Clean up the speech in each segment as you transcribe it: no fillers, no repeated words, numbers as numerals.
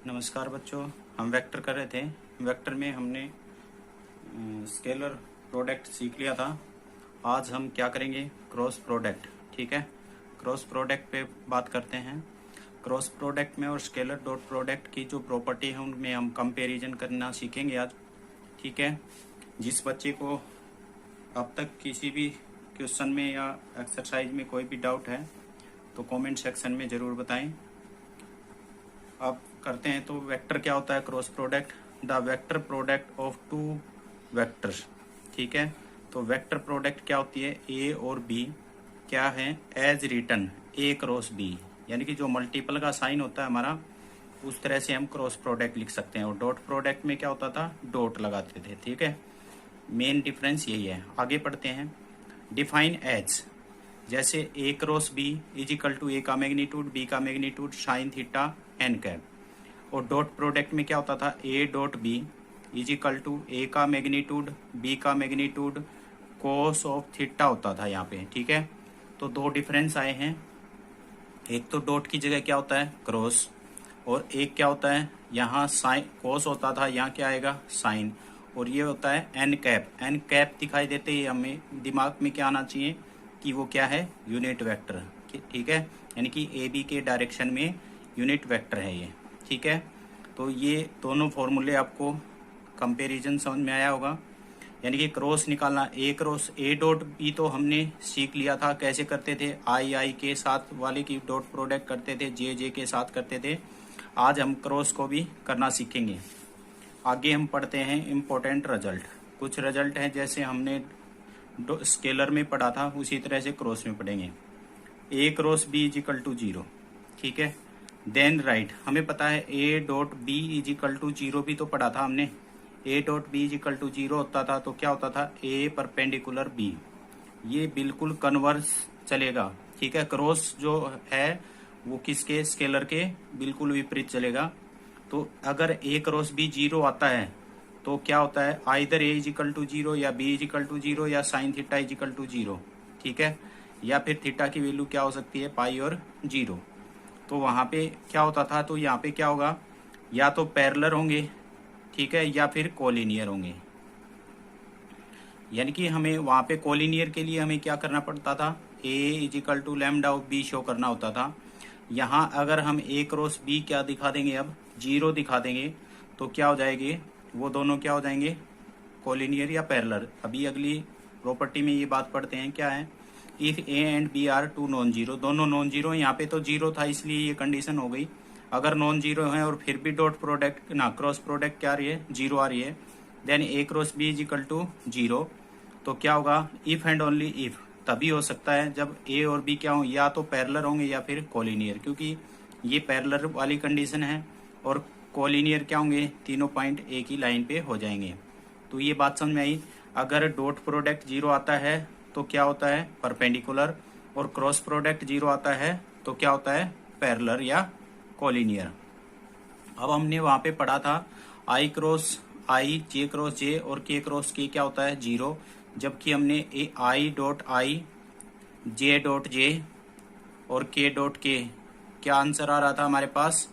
नमस्कार बच्चों, हम वेक्टर कर रहे थे। वेक्टर में हमने स्केलर प्रोडक्ट सीख लिया था। आज हम क्या करेंगे? Cross product. ठीक है, क्रॉस प्रोडक्ट पे बात करते हैं। क्रॉस प्रोडक्ट में और स्केलर डॉट प्रोडक्ट की जो प्रॉपर्टी है उनमें हम कंपैरिजन करना सीखेंगे आज। ठीक है, जिस बच्चे को अब तक किसी भी क्वेश्चन में या एक्सरसाइज में कोई भी डाउट है तो कमेंट सेक्शन में ज़रूर बताएं। अब करते हैं। तो वेक्टर क्या होता है? Cross product, the vector product of two vectors. ठीक है, तो वेक्टर प्रोडक्ट क्या होती है? ए और बी क्या है? As written A cross B, यानी कि जो मल्टीपल का साइन होता है हमारा, उस तरह से हम क्रॉस प्रोडक्ट लिख सकते हैं। और डॉट प्रोडक्ट में क्या होता था? डॉट लगाते थे। ठीक है, मेन डिफरेंस यही है। आगे पढ़ते हैं। डिफाइन एज, जैसे A cross B is equal to A का मैग्नीट्यूड बी का magnitude sine theta N cap. और डॉट प्रोडक्ट में क्या होता था? A dot B is equal to A का मैग्नीट्यूड बी का मैग्नीट्यूड कोस ऑफ थीटा होता था यहाँ पे। ठीक है, तो दो डिफरेंस आए हैं। एक तो डॉट की जगह क्या होता है? क्रॉस, और एक क्या होता है? यहाँ साइन कोस होता था, यहाँ क्या आएगा? साइन। और ये होता है एन कैप। एन कैप दिखाई देते ही हमें दिमाग में क्या आना चाहिए कि वो क्या है? Unit vector. ठीक है, यानी कि ए बी के डायरेक्शन में यूनिट वेक्टर है ये। ठीक है, तो ये दोनों फॉर्मूले आपको कंपैरिजन समझ में आया होगा। यानी कि क्रॉस निकालना, ए क्रॉस ए डॉट बी तो हमने सीख लिया था कैसे करते थे। आई आई के साथ वाले की डॉट प्रोडक्ट करते थे, जे जे के साथ करते थे। आज हम क्रॉस को भी करना सीखेंगे। आगे हम पढ़ते हैं इम्पोर्टेंट रिजल्ट। कुछ रिजल्ट हैं जैसे हमने स्केलर में पढ़ा था उसी तरह से क्रॉस में पढ़ेंगे। A cross B is equal to 0। ठीक है, देन राइट, हमें पता है A dot B is equal to 0 भी तो पढ़ा था हमने। A dot B is equal to 0 होता था तो क्या होता था? A perpendicular B. ये बिल्कुल कन्वर्स चलेगा। ठीक है, क्रॉस जो है वो किसके? स्केलर के बिल्कुल विपरीत चलेगा। तो अगर ए क्रॉस बी 0 आता है तो क्या होता है? Either A is equal to 0 या बी इज इक्वल टू 0 या sine theta is equal to 0। ठीक है, या फिर थीटा की वैल्यू क्या हो सकती है? पाई और 0। तो वहां पे क्या होता था? तो यहाँ पे क्या होगा? या तो पैरेलल होंगे, ठीक है, या फिर कोलिनियर होंगे। यानी कि हमें वहां पे कोलिनियर के लिए हमें क्या करना पड़ता था? A is equal to lambda of B show करना होता था। यहाँ अगर हम ए क्रॉस बी क्या दिखा देंगे? अब 0 दिखा देंगे तो क्या हो जाएंगे? वो दोनों क्या हो जाएंगे? कोलिनियर या पैरेलल। अभी अगली प्रॉपर्टी में ये बात पढ़ते हैं। क्या है? If A and B are two non zero, दोनों नॉन जीरो। यहाँ पे तो 0 था इसलिए ये कंडीशन हो गई। अगर नॉन जीरो है और फिर भी डॉट प्रोडक्ट ना क्रॉस प्रोडक्ट क्या आ रही है? 0 आ रही है। Then A cross B is equal to 0। तो क्या होगा? इफ एंड ओनली इफ तभी हो सकता है जब ए और बी क्या हो? या तो पैरेलल होंगे या फिर कोलिनियर, क्योंकि ये पैरेलल वाली कंडीशन है। और कोलिनियर क्या होंगे? तीनों पॉइंट एक ही लाइन पे हो जाएंगे। तो ये बात समझ में आई। अगर डॉट प्रोडक्ट 0 आता है तो क्या होता है? परपेंडिकुलर। और क्रॉस प्रोडक्ट 0 आता है तो क्या होता है? पैरेलल या कोलिनियर। अब हमने वहां पे पढ़ा था आई क्रॉस आई, जे क्रॉस जे और के क्रॉस के क्या होता है? 0। जबकि हमने ए I dot I, J dot J और के डॉट के क्या आंसर आ रहा था हमारे पास?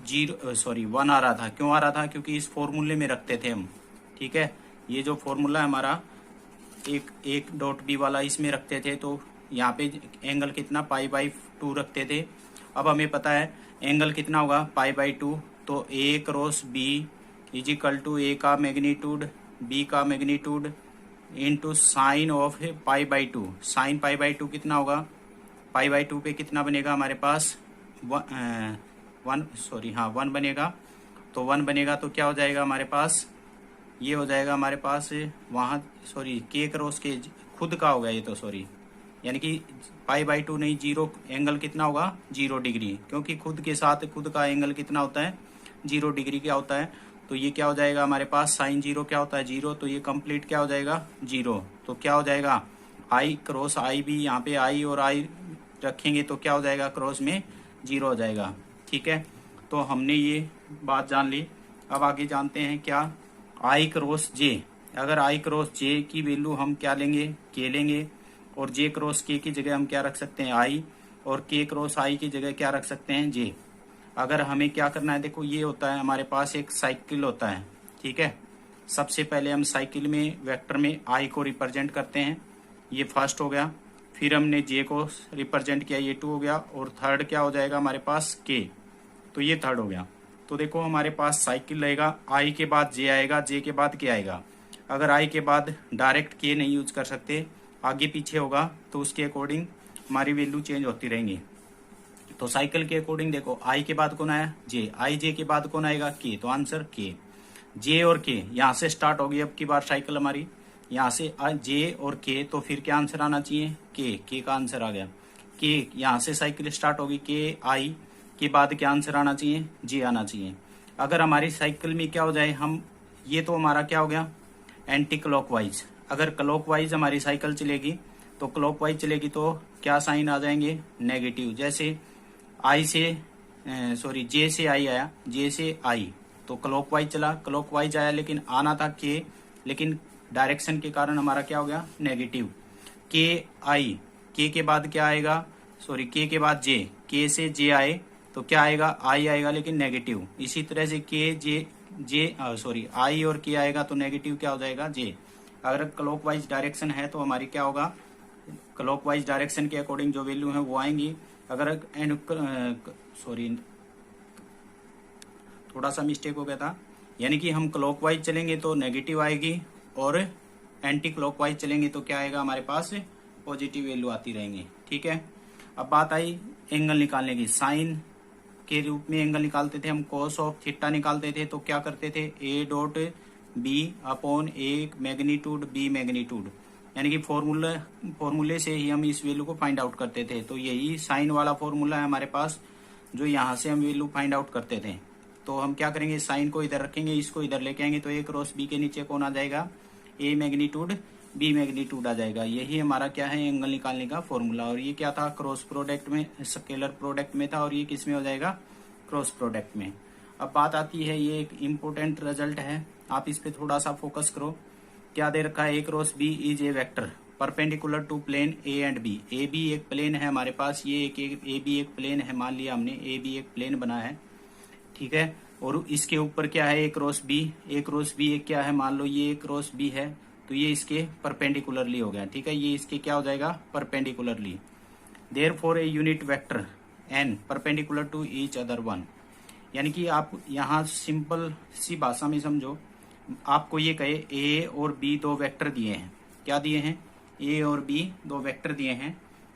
1 आ रहा था। क्यों आ रहा था? क्योंकि इस फॉर्मूले में रखते थे हम। ठीक है, ये जो फॉर्मूला है हमारा एक डॉट बी वाला, इसमें रखते थे। तो यहाँ पे एंगल कितना? पाई/2 रखते थे। अब हमें पता है एंगल कितना होगा? पाई/2। तो A cross B is equal to A का मैग्नीट्यूड बी का मैग्नीट्यूड इंटू साइन ऑफ पाई/2। साइन पाई/2 कितना होगा? पाई/2 पे कितना बनेगा हमारे पास? 1 बनेगा। तो 1 बनेगा तो क्या हो जाएगा हमारे पास? ये हो जाएगा हमारे पास वहाँ के क्रॉस के खुद का होगा ये तो यानी कि पाई/2 नहीं, 0 एंगल कितना होगा? 0 डिग्री, क्योंकि खुद के साथ खुद का एंगल कितना होता है? 0 डिग्री क्या होता है। तो ये क्या हो जाएगा हमारे पास? साइन 0 क्या होता है? 0। तो ये कंप्लीट क्या हो जाएगा? 0। तो क्या हो जाएगा? आई क्रॉस आई भी, यहाँ पे आई और आई रखेंगे तो क्या हो जाएगा? क्रॉस में 0 हो जाएगा। ठीक है, तो हमने ये बात जान ली। अब आगे जानते हैं क्या? आई क्रॉस जे। अगर आई क्रॉस जे की वैल्यू हम क्या लेंगे? के लेंगे। और जे क्रॉस के की जगह हम क्या रख सकते हैं? आई। और के क्रॉस आई की जगह क्या रख सकते हैं? जे। अगर हमें क्या करना है, देखो ये होता है हमारे पास एक साइकिल होता है, ठीक है। सबसे पहले हम साइकिल में वेक्टर में आई को रिप्रेजेंट करते हैं, ये फर्स्ट हो गया। फिर हमने जे को रिप्रेजेंट किया, ये 2 हो गया। और थर्ड क्या हो जाएगा हमारे पास, के, तो ये थर्ड हो गया। तो देखो हमारे पास साइकिल रहेगा, आई के बाद जे आएगा, जे के बाद के आएगा। अगर आई के बाद डायरेक्ट के नहीं यूज कर सकते, आगे पीछे होगा, तो उसके अकॉर्डिंग हमारी वैल्यू चेंज होती रहेंगी। तो साइकिल के अकॉर्डिंग देखो आई के बाद कौन आया, जे, आई जे के बाद कौन आएगा, के, तो आंसर के। जे और के यहाँ से स्टार्ट होगी अब की बार साइकिल हमारी, यहाँ से जे और के, तो फिर क्या आंसर आना चाहिए, के का आंसर आ गया। के यहाँ से साइकिल स्टार्ट होगी, के आई के बाद क्या आंसर आना चाहिए, जे आना चाहिए। अगर हमारी साइकिल में क्या हो जाए, हम ये तो हमारा क्या हो गया एंटी क्लॉकवाइज। अगर क्लॉकवाइज हमारी साइकिल चलेगी तो क्लॉकवाइज चलेगी तो क्या साइन आ जाएंगे, नेगेटिव। जैसे आई से सॉरी जे से आई आया, जे से आई तो क्लॉकवाइज चला, क्लॉकवाइज आया, लेकिन आना था के, लेकिन डायरेक्शन के कारण हमारा क्या हो गया, नेगेटिव। के आई, के बाद क्या आएगा, सॉरी के बाद जे, के से जे आए तो क्या आएगा, आई आएगा, लेकिन नेगेटिव। इसी तरह से के जे सॉरी आई और के आएगा तो नेगेटिव क्या हो जाएगा, जे। अगर क्लॉकवाइज डायरेक्शन है तो हमारी क्या होगा, क्लॉकवाइज डायरेक्शन के अकॉर्डिंग जो वैल्यू है वो आएंगी। अगर सॉरी थोड़ा सा मिस्टेक हो गया था, यानी कि हम क्लॉकवाइज चलेंगे तो नेगेटिव आएगी और एंटी क्लॉकवाइज चलेंगे तो क्या आएगा हमारे पास, पॉजिटिव वैल्यू आती रहेंगी, ठीक है। अब बात आई एंगल निकालने की। साइन के रूप में एंगल निकालते थे हम, कॉस ऑफ थीटा निकालते थे, तो क्या करते थे, A dot B upon A magnitude B magnitude, यानी कि फॉर्मूले से ही हम इस वैल्यू को फाइंड आउट करते थे। तो यही साइन वाला फॉर्मूला है हमारे पास, जो यहाँ से हम वैल्यू फाइंड आउट करते थे। तो हम क्या करेंगे, साइन को इधर रखेंगे, इसको इधर लेके आएंगे, तो ए क्रॉस बी के नीचे कौन आ जाएगा, ए मैग्नीट्यूड बी मैग्नीट्यूड आ जाएगा। यही हमारा क्या है, एंगल निकालने का फॉर्मूला। और ये क्या था, क्रॉस प्रोडक्ट में, स्केलर प्रोडक्ट में था, और ये किस में हो जाएगा, क्रॉस प्रोडक्ट में। अब बात आती है, ये एक इम्पोर्टेंट रिजल्ट है, आप इस पे थोड़ा सा फोकस करो। क्या दे रखा है, A cross B is a vector perpendicular to plane A and B. A B एक प्लेन है हमारे पास, ये ए बी एक प्लेन है, मान लिया हमने ए बी एक प्लेन बना है, ठीक है। और इसके ऊपर क्या है, A cross B, A cross B एक क्या है, मान लो ये ए क्रॉस बी है, तो ये इसके परपेंडिकुलरली हो गया, ठीक है। ये इसके क्या हो जाएगा, perpendicularly. Therefore a unit vector n perpendicular to each other one. यानी कि आप यहाँ सिंपल सी भाषा में समझो, आपको ये कहे ए और बी दो वेक्टर दिए हैं, क्या दिए हैं, ए और बी दो वेक्टर दिए हैं,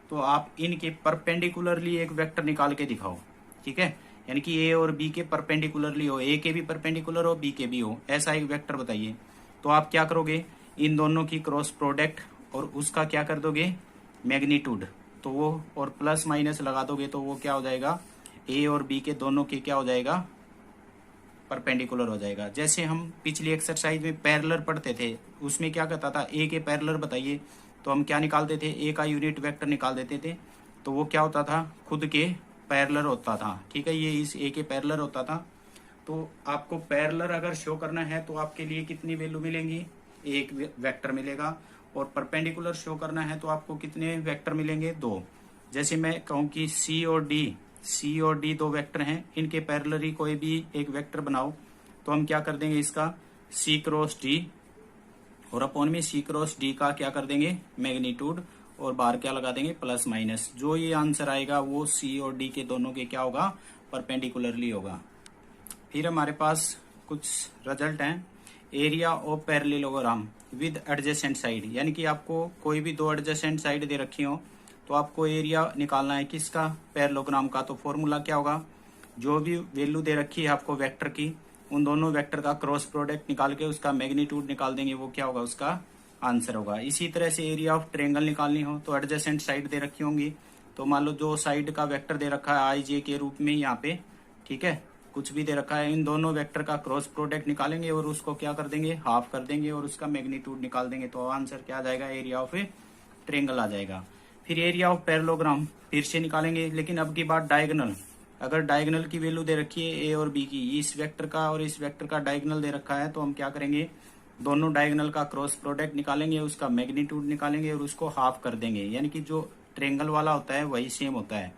तो आप इनके परपेंडिकुलरली एक वेक्टर निकाल के दिखाओ, ठीक है। यानी कि ए और बी के परपेंडिकुलरली हो, ए के भी परपेंडिकुलर हो, बी के भी हो, ऐसा एक वेक्टर बताइए। तो आप क्या करोगे, इन दोनों की क्रॉस प्रोडक्ट और उसका क्या कर दोगे, मैग्नीट्यूड, तो वो और प्लस माइनस लगा दोगे, तो वो क्या हो जाएगा, ए और बी के दोनों के क्या हो जाएगा, परपेंडिकुलर हो जाएगा। जैसे हम पिछली एक्सरसाइज में पैरेलल पढ़ते थे, उसमें क्या कहता था, ए के पैरेलल बताइए, तो हम क्या निकालते थे, ए का यूनिट वेक्टर निकाल देते थे, तो वो क्या होता था, खुद के पैरेलल होता था, ठीक है। ये इस ए के पैरेलल होता था। तो आपको पैरेलल अगर शो करना है तो आपके लिए कितनी वैल्यू मिलेंगी, एक वेक्टर मिलेगा। और परपेंडिकुलर शो करना है तो आपको कितने वेक्टर मिलेंगे, दो। जैसे मैं कहूँ कि सी और डी दो वेक्टर हैं, इनके पैरेलल ही कोई भी एक वेक्टर बनाओ, तो हम क्या कर देंगे, इसका सी क्रॉस डी, और अपॉन में सी क्रॉस डी का क्या कर देंगे, मैग्नीट्यूड, और बाहर क्या लगा देंगे, प्लस माइनस। जो ये आंसर आएगा वो सी और डी के दोनों के क्या होगा, परपेंडिकुलरली होगा। फिर हमारे पास कुछ रिजल्ट हैं, area of parallelogram with adjacent side. यानी कि आपको कोई भी दो एडजेसेंट साइड दे रखी हो, तो आपको एरिया निकालना है किसका, पैरेललोग्राम का। तो फॉर्मूला क्या होगा, जो भी वैल्यू दे रखी है आपको वेक्टर की, उन दोनों वेक्टर का क्रॉस प्रोडक्ट निकाल के उसका मैग्नीट्यूड निकाल देंगे, वो क्या होगा, उसका आंसर होगा। इसी तरह से एरिया ऑफ ट्रायंगल निकालनी हो तो एडजेसेंट साइड दे रखी होंगी, तो मान लो जो साइड का वेक्टर दे रखा है आई जे के रूप में यहाँ पे, ठीक है, कुछ भी दे रखा है, इन दोनों वेक्टर का क्रॉस प्रोडक्ट निकालेंगे और उसको क्या कर देंगे, हाफ कर देंगे और उसका मैग्नीट्यूड निकाल देंगे, तो आंसर क्या आ जाएगा, एरिया ऑफ ट्रायंगल आ जाएगा। फिर एरिया ऑफ पैरेललोग्राम फिर से निकालेंगे, लेकिन अब की बात डायगोनल। अगर डायगोनल की वैल्यू दे रखी है ए और बी की, इस वेक्टर का और इस वेक्टर का डायगोनल दे रखा है, तो हम क्या करेंगे, दोनों डायगोनल का क्रॉस प्रोडक्ट निकालेंगे, उसका मैग्नीट्यूड निकालेंगे और उसको हाफ कर देंगे। यानी कि जो ट्रायंगल वाला होता है वही सेम होता है,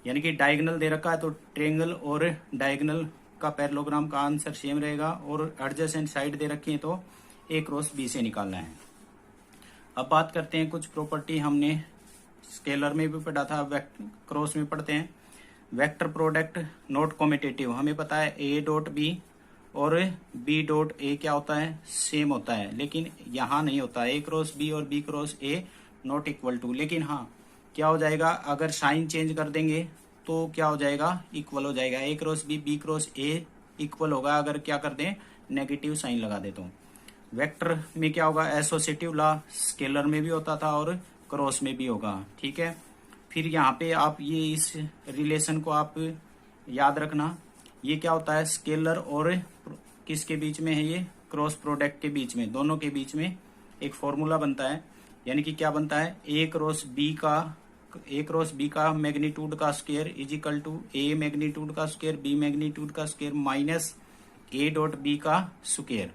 यानी कि डायगोनल दे रखा है तो ट्रायंगल और डायगोनल का पैरेललोग्राम का आंसर सेम रहेगा, और एडजेसेंट साइड दे रखी है तो ए क्रॉस बी से निकालना है। अब बात करते हैं कुछ प्रॉपर्टी, हमने स्केलर में भी पढ़ा था, क्रॉस में पढ़ते हैं। वेक्टर प्रोडक्ट नॉट कॉम्यूटेटिव, हमें पता है ए डॉट बी और बी डॉट ए क्या होता है, सेम होता है, लेकिन यहाँ नहीं होता। ए क्रॉस बी और B cross A not equal to, लेकिन हाँ क्या हो जाएगा, अगर साइन चेंज कर देंगे तो क्या हो जाएगा, इक्वल हो जाएगा। A cross B cross A equal होगा अगर क्या कर दें, नेगेटिव साइन लगा दे तो। वेक्टर में क्या होगा, एसोसिएटिव लॉ स्केलर में भी होता था और क्रॉस में भी होगा, ठीक है। फिर यहाँ पे आप ये इस रिलेशन को आप याद रखना, ये क्या होता है, स्केलर और किसके बीच में है, ये क्रॉस प्रोडक्ट के बीच में, दोनों के बीच में एक फॉर्मूला बनता है। यानी कि क्या बनता है, ए क्रॉस बी का मैग्नीट्यूड का square is equal to A magnitude का स्क्वायर बी मैग्नीट्यूड का square minus A dot B का स्क्वायर।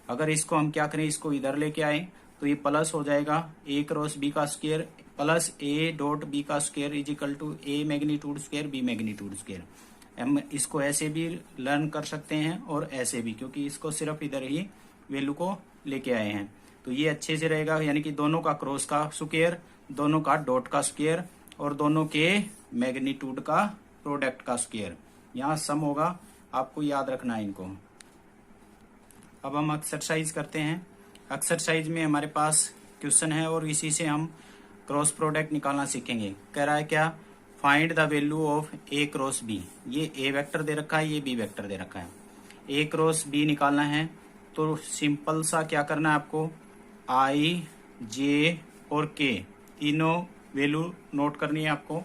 अगर इसको हम क्या करें, इसको इधर लेके आए तो ये प्लस हो जाएगा ए क्रॉस बी का square plus A dot B का square is equal to A magnitude square B magnitude square. हम इसको ऐसे भी लर्न कर सकते हैं और ऐसे भी, क्योंकि इसको सिर्फ इधर ही वैल्यू को लेके आए हैं तो ये अच्छे से रहेगा। यानी कि दोनों का क्रॉस का स्क्वायर, दोनों का डॉट का स्क्वायर और दोनों के मैग्नीट्यूड का प्रोडक्ट का स्क्वायर, यहाँ सम होगा, आपको याद रखना है इनको। अब हम एक्सरसाइज करते हैं। एक्सरसाइज में हमारे पास क्वेश्चन है और इसी से हम क्रॉस प्रोडक्ट निकालना सीखेंगे। कह रहा है क्या, find the value of A cross B. ये ए वेक्टर दे रखा है, ये बी वेक्टर दे रखा है, ए क्रॉस बी निकालना है तो सिंपल सा क्या करना है आपको, आई जे और के तीनों वैल्यू नोट करनी है आपको।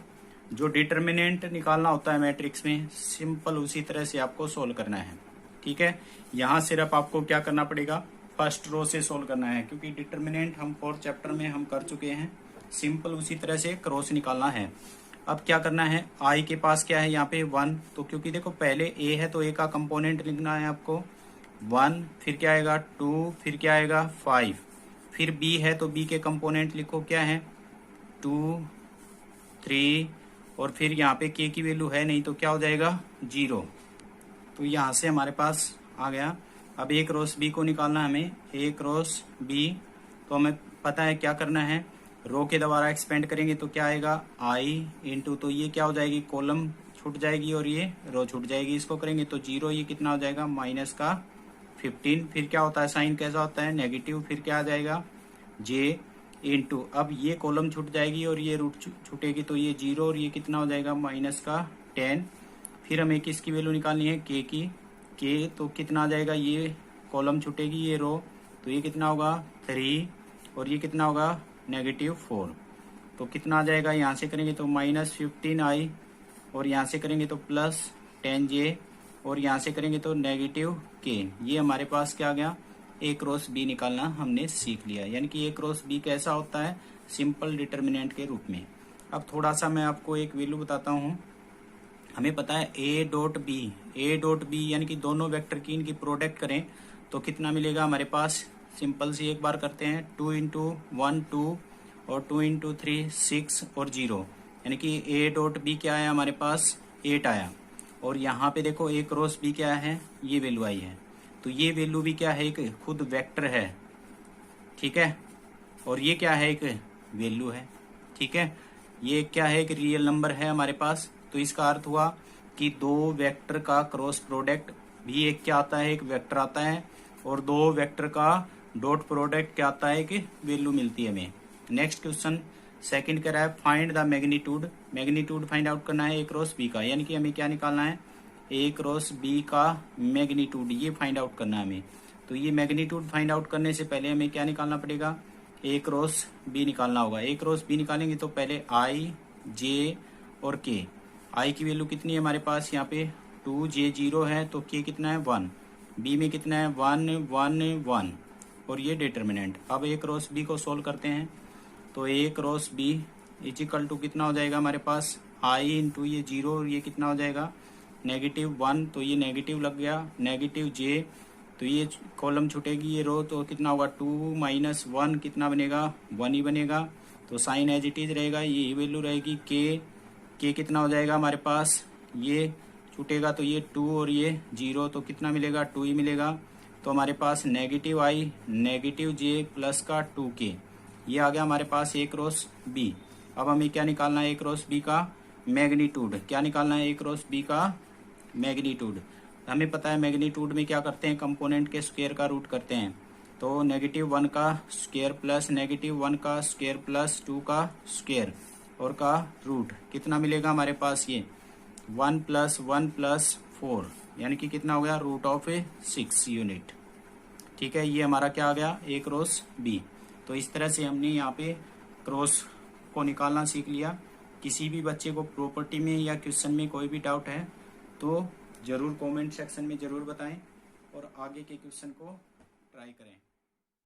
जो डिटर्मिनेंट निकालना होता है मैट्रिक्स में, सिंपल उसी तरह से आपको सोल्व करना है, ठीक है। यहाँ सिर्फ आपको क्या करना पड़ेगा, फर्स्ट रो से सोल्व करना है, क्योंकि डिटर्मिनेंट हम 4th चैप्टर में हम कर चुके हैं। सिंपल उसी तरह से क्रॉस निकालना है। अब क्या करना है, आई के पास क्या है यहाँ पे 1, तो क्योंकि देखो पहले ए है तो ए का कंपोनेंट लिखना है आपको 1, फिर क्या आएगा 2, फिर क्या आएगा 5, फिर बी है तो बी के कंपोनेंट लिखो क्या है 2, 3, और फिर यहाँ पे के की वैल्यू है नहीं तो क्या हो जाएगा 0। तो यहाँ से हमारे पास आ गया। अब ए क्रॉस बी को निकालना है हमें, ए क्रॉस बी, तो हमें पता है क्या करना है, रो के द्वारा एक्सपेंड करेंगे तो क्या आएगा आई इंटू, तो ये क्या हो जाएगी, कॉलम छूट जाएगी और ये रो छूट जाएगी। इसको करेंगे तो 0, ये कितना हो जाएगा माइनस का 15, फिर क्या होता है साइन कैसा होता है नेगेटिव, फिर क्या आ जाएगा जे इंटू, अब ये कॉलम छूट जाएगी और ये रूट छूटेगी तो ये 0 और ये कितना हो जाएगा माइनस का 10। फिर हमें किसकी वैल्यू निकालनी है, के की, के तो कितना आ जाएगा, ये कॉलम छूटेगी ये रो, तो ये कितना होगा 3 और ये कितना होगा -4, तो कितना आ जाएगा, यहाँ से करेंगे तो -15i और यहाँ से करेंगे तो +10j और यहाँ से करेंगे तो -k। ये हमारे पास क्या आ गया, ए क्रॉस बी निकालना हमने सीख लिया। यानी कि ए क्रॉस बी कैसा होता है, सिंपल डिटर्मिनेंट के रूप में। अब थोड़ा सा मैं आपको एक वैल्यू बताता हूँ। हमें पता है ए डॉट बी यानी कि दोनों वेक्टर की इनकी प्रोडक्ट करें तो कितना मिलेगा हमारे पास, सिंपल सी एक बार करते हैं, 2 × 1 2 और 2 × 3 6 और 0, यानी कि ए डॉट बी क्या है हमारे पास 8 आया। और यहाँ पे देखो ए क्रॉस बी क्या है, ये वैल्यू आई है, तो ये वैल्यू भी क्या है, एक खुद वेक्टर है, ठीक है। और ये क्या है, एक वैल्यू है, ठीक है। ये क्या है, एक रियल नंबर है हमारे पास। तो इसका अर्थ हुआ कि दो वेक्टर का क्रॉस प्रोडक्ट भी एक क्या आता है, एक वेक्टर आता है, और दो वेक्टर का डॉट प्रोडक्ट क्या आता है, कि वैल्यू मिलती है हमें। नेक्स्ट क्वेश्चन सेकंड कह रहा है find the magnitude find out करना है ए क्रॉस बी का, यानी कि हमें क्या निकालना है, ए क्रॉस बी का मैग्नीट्यूड, ये फाइंड आउट करना है हमें। तो ये मैग्नीट्यूड फाइंड आउट करने से पहले हमें क्या निकालना पड़ेगा, ए क्रॉस बी निकालना होगा। ए क्रॉस बी निकालेंगे तो पहले आई जे और के, आई की वैल्यू कितनी है हमारे पास यहाँ पे 2, जे 0 है तो के कितना है 1, बी में कितना है 1 1 1 और ये डिटर्मिनेंट। अब ए क्रॉस बी को सोल्व करते हैं तो A cross B equal to कितना हो जाएगा हमारे पास, आई इंटू ये 0 और ये कितना हो जाएगा -1, तो ये नेगेटिव लग गया, -j, तो ये कॉलम छूटेगी ये रो, तो कितना होगा 2 - 1 कितना बनेगा 1 ही बनेगा। तो साइन एज इट इज रहेगा, ये वैल्यू रहेगी के कितना हो जाएगा हमारे पास, ये छूटेगा तो ये 2 और ये 0, तो कितना मिलेगा 2 ही मिलेगा। तो हमारे पास -i -j प्लस का 2k, ये आ गया हमारे पास a क्रॉस b। अब हमें क्या निकालना है, a क्रॉस b का मैग्नीट्यूड। क्या निकालना है, a क्रॉस b का मैग्नीट्यूड। हमें पता है मैग्नीट्यूड में क्या करते हैं, कंपोनेंट के स्क्वायर का रूट करते हैं। तो -1 का स्क्वायर प्लस -1 का स्क्वायर प्लस 2 का स्क्वायर और का रूट, कितना मिलेगा हमारे पास, ये 1 + 1 + 4, यानी कि कितना हो गया √6 यूनिट। ठीक है, ये हमारा क्या आ गया, a क्रॉस b। तो इस तरह से हमने यहाँ पे क्रॉस को निकालना सीख लिया। किसी भी बच्चे को प्रॉपर्टी में या क्वेश्चन में कोई भी डाउट है तो जरूर कमेंट सेक्शन में जरूर बताएं और आगे के क्वेश्चन को ट्राई करें।